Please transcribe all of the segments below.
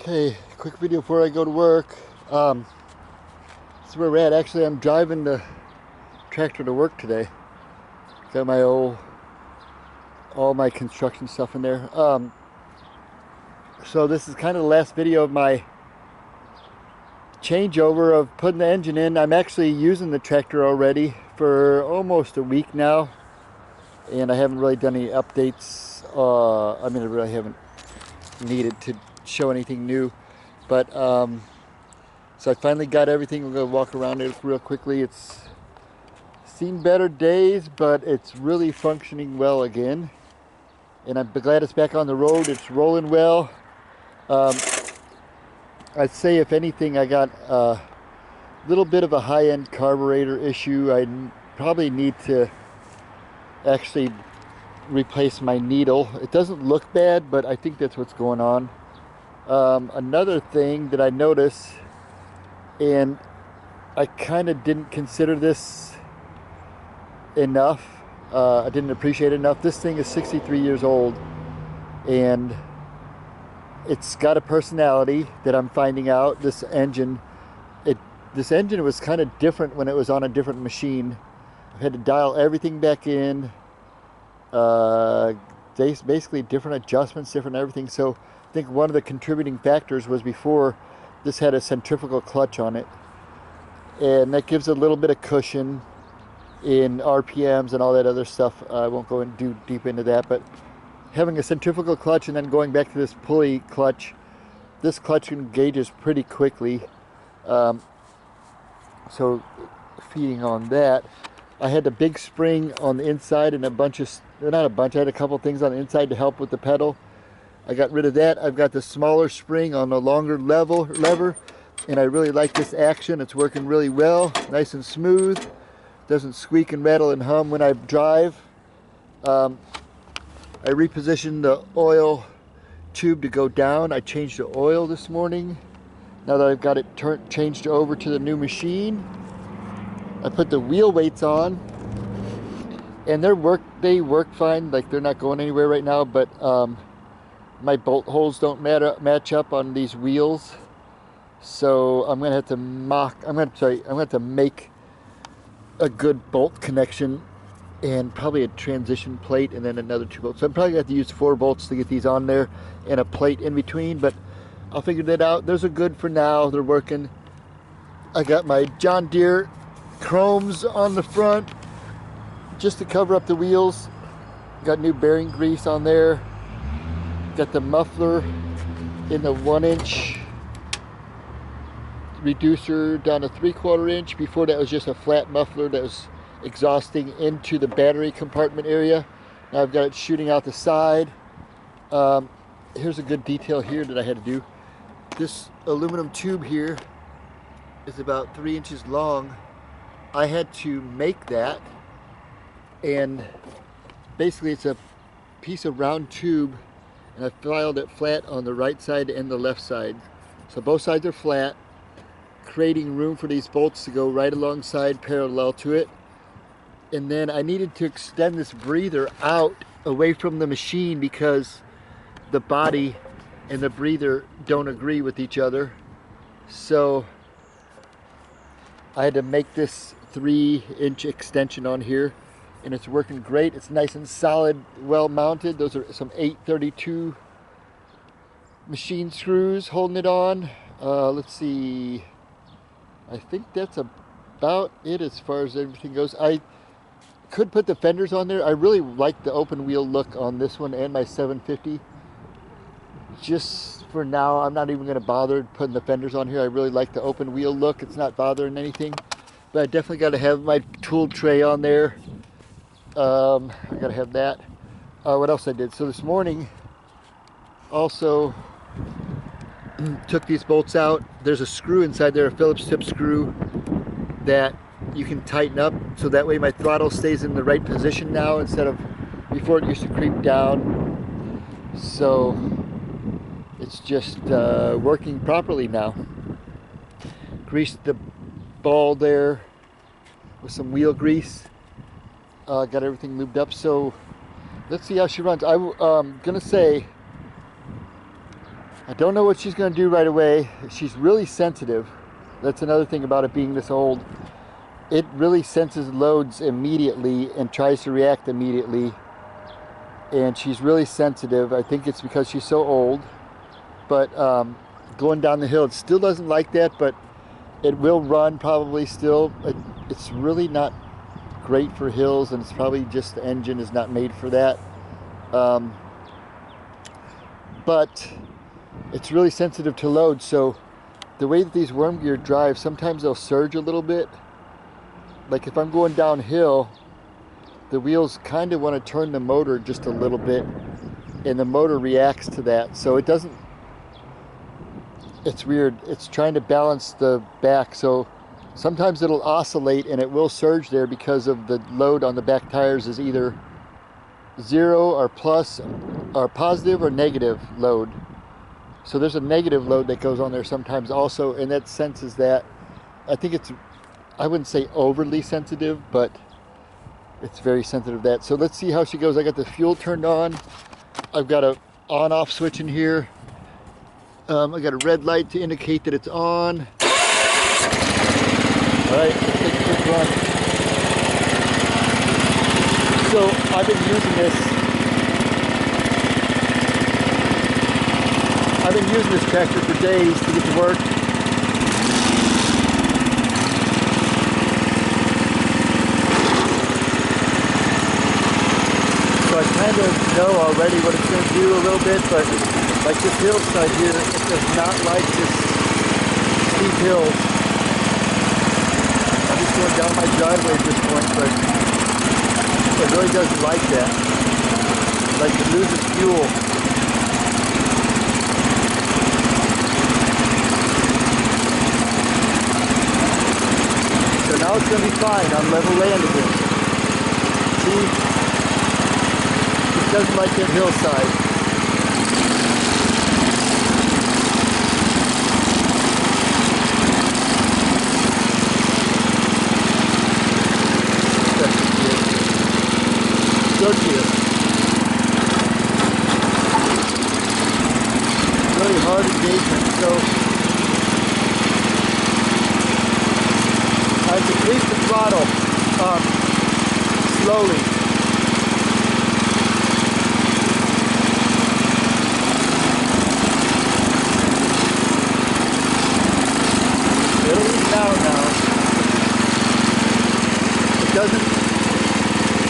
Okay, quick video before I go to work. This is where we're at. Actually, I'm driving the tractor to work today. Got my all my construction stuff in there. So this is kind of the last video of my changeover of putting the engine in. I'm actually using the tractor already for almost a week now, and I haven't really done any updates. I really haven't needed to show anything new, but so I finally got everything. We're gonna walk around it real quickly. It's seen better days, but it's really functioning well again, and I'm glad it's back on the road. It's rolling well. I'd say if anything, I got a little bit of a high-end carburetor issue. I probably need to actually replace my needle. It doesn't look bad, but I think that's what's going on. Another thing that I noticed, and I kind of didn't consider this enough, I didn't appreciate it enough. This thing is 63 years old, and it's got a personality that I'm finding out. This engine was kind of different when it was on a different machine. I had to dial everything back in. Basically different adjustments, different everything. So I think one of the contributing factors was before this had a centrifugal clutch on it, and that gives a little bit of cushion in RPMs and all that other stuff. I won't go and do deep into that, but having a centrifugal clutch and then going back to this pulley clutch, this clutch engages pretty quickly. So feeding on that, I had the big spring on the inside and I had a couple things on the inside to help with the pedal. I got rid of that. I've got the smaller spring on the longer lever, and I really like this action. It's working really well, nice and smooth. Doesn't squeak and rattle and hum when I drive. I repositioned the oil tube to go down. I changed the oil this morning. Now that I've got it changed over to the new machine, I put the wheel weights on, and they work fine. Like, they're not going anywhere right now, but my bolt holes don't match up on these wheels. So I'm gonna have to make a good bolt connection and probably a transition plate and then another 2 bolts. So I'm probably gonna have to use 4 bolts to get these on there and a plate in between, but I'll figure that out. Those are good for now. They're working. I got my John Deere chromes on the front just to cover up the wheels. Got new bearing grease on there. Got the muffler in the 1-inch reducer down to 3/4 inch. Before that was just a flat muffler that was exhausting into the battery compartment area. Now I've got it shooting out the side. Here's a good detail here that I had to do. This aluminum tube here is about 3 inches long. I had to make that, and basically it's a piece of round tube, and I filed it flat on the right side and the left side. So both sides are flat, creating room for these bolts to go right alongside parallel to it. And then I needed to extend this breather out away from the machine because the body and the breather don't agree with each other. So I had to make this 3-inch extension on here, and it's working great. It's nice and solid, well mounted. Those are some 832 machine screws holding it on. Let's see, I think that's about it as far as everything goes. I could put the fenders on there. I really like the open wheel look on this one and my 750. Just for now, I'm not even going to bother putting the fenders on here. I really like the open wheel look. It's not bothering anything. But I definitely got to have my tool tray on there. I got to have that. What else I did? So this morning, also took these bolts out. There's a screw inside there, a Phillips tip screw that you can tighten up, so that way my throttle stays in the right position now instead of before it used to creep down. So it's just working properly now. Greased the ball there with some wheel grease. Got everything lubed up, so let's see how she runs. I'm gonna say I don't know what she's going to do right away. She's really sensitive. That's another thing about it being this old. It really senses loads immediately and tries to react immediately. And she's really sensitive. I think it's because she's so old. But going down the hill, it still doesn't like that, but it will run probably still. It's really not great for hills, and it's probably just the engine is not made for that. But it's really sensitive to load, so the way that these worm gear drive, sometimes they'll surge a little bit. Like if I'm going downhill, the wheels kind of want to turn the motor just a little bit, and the motor reacts to that. So it doesn't, it's weird. It's trying to balance the back, so sometimes it'll oscillate and it will surge there because of the load on the back tires is either zero or plus or positive or negative load. So there's a negative load that goes on there sometimes also, and that senses that. I think it's, I wouldn't say overly sensitive, but it's very sensitive to that. So let's see how she goes. I got the fuel turned on. I've got a on-off switch in here. I got a red light to indicate that it's on. All right, let's take a quick run. So I've been using this. I've been using this tractor for days to get to work. So I kind of know already what it's going to do a little bit, but like this hillside here, it does not like this steep hills. I'm just going down my driveway at this point, but it really doesn't like that. Like it loses fuel. So now it's going to be fine on level land again. See? It doesn't like that hillside. So cute. Really hard engagement. So I've decreased the throttle slowly. It'll even out now. It doesn't,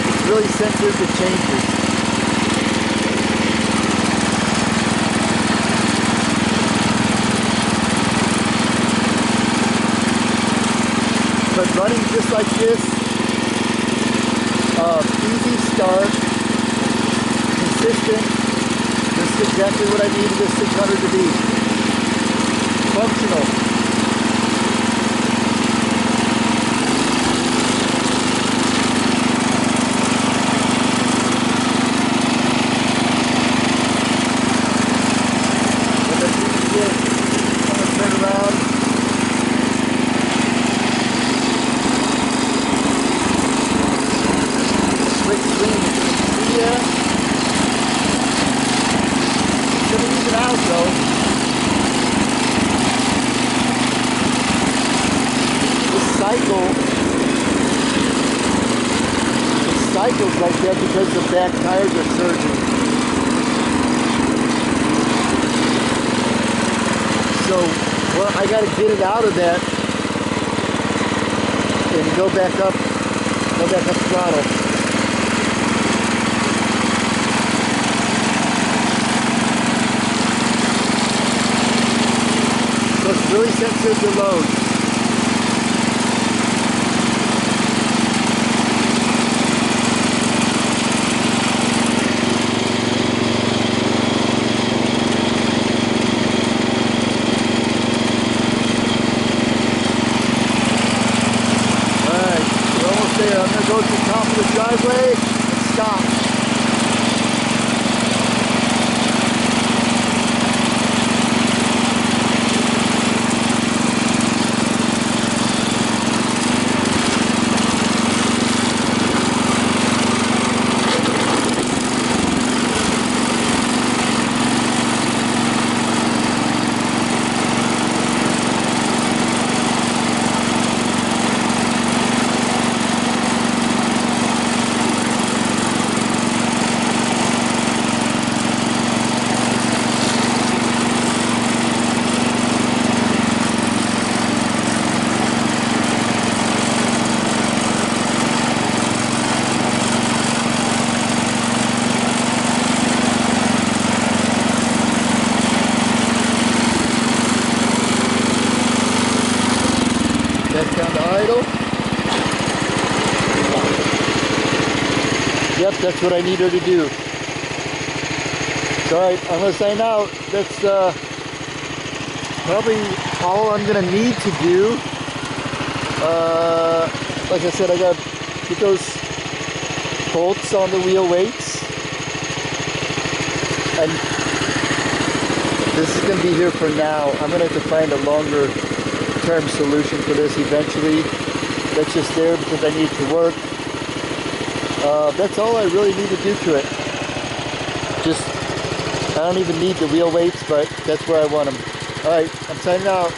it's really sensitive to changes. But running just like this, easy start, consistent, this is exactly what I needed this 600 to be. Functional. Turn around. Quick swing, yeah. It's gonna even out though. This cycles like that because the back tires are surging. So, well, I gotta get it out of that and go back up throttle. So it's really sensitive to load. There. I'm going to go to the top of the driveway and stop. That's what I need her to do. So, alright, I'm going to sign out. That's probably all I'm going to need to do. Like I said, I got to get those bolts on the wheel weights. And this is going to be here for now. I'm going to have to find a longer term solution for this eventually. That's just there because I need to work. That's all I really need to do to it. I don't even need the wheel weights, but that's where I want them. Alright, I'm signing out.